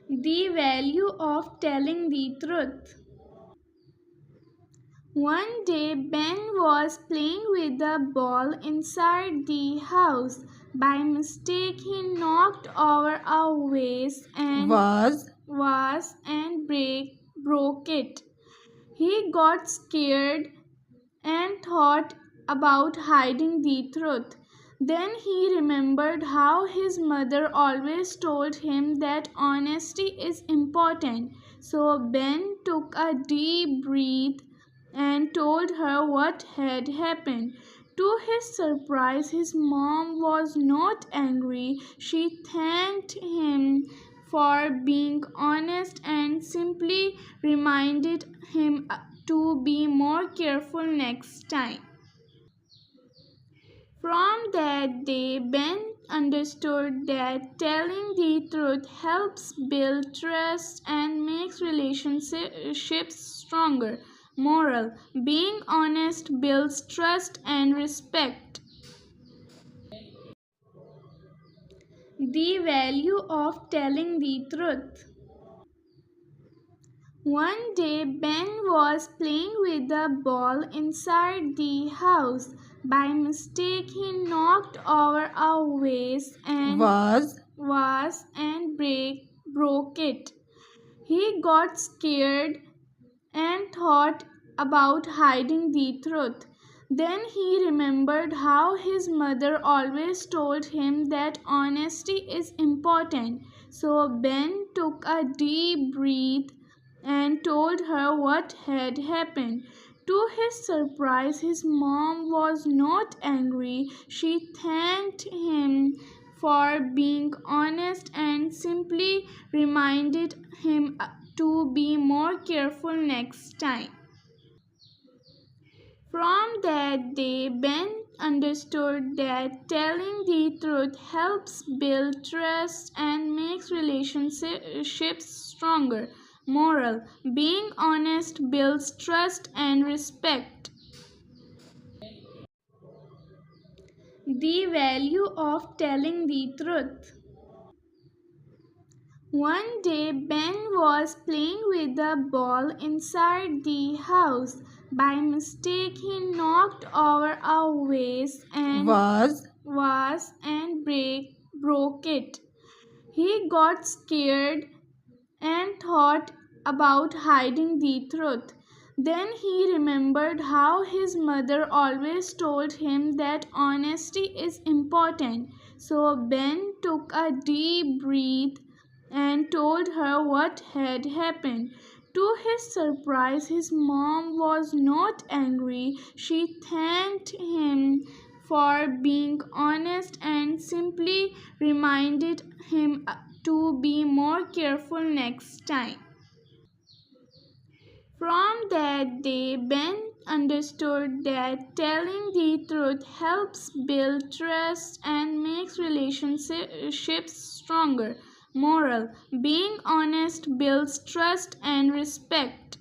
The value of telling the truth. One day, Ben was playing with a ball inside the house. By mistake, he knocked over a vase and broke it. He got scared and thought about hiding the truth. Then he remembered how his mother always told him that honesty is important. So Ben took a deep breath and told her what had happened. To his surprise, his mom was not angry. She thanked him for being honest and simply reminded him to be more careful next time. From that day, Ben understood that telling the truth helps build trust and makes relationships stronger. Moral: being honest builds trust and respect. The value of telling the truth. One day, Ben was playing with a ball inside the house. By mistake, he knocked over a vase and broke it. He got scared and thought about hiding the truth. Then he remembered how his mother always told him that honesty is important. So Ben took a deep breath and told her what had happened. To his surprise, his mom was not angry. She thanked him for being honest and simply reminded him to be more careful next time. From that day, Ben understood that telling the truth helps build trust and makes relationships stronger. Moral: being honest builds trust and respect. The value of telling the truth. One day, Ben was playing with a ball inside the house. By mistake, he knocked over a vase and broke it. He got scared and thought about hiding the truth. Then he remembered how his mother always told him that honesty is important. So Ben took a deep breath and told her what had happened. To his surprise, his mom was not angry. She thanked him for being honest and simply reminded him to be more careful next time. From that day, Ben understood that telling the truth helps build trust and makes relationships stronger. Moral: being honest builds trust and respect.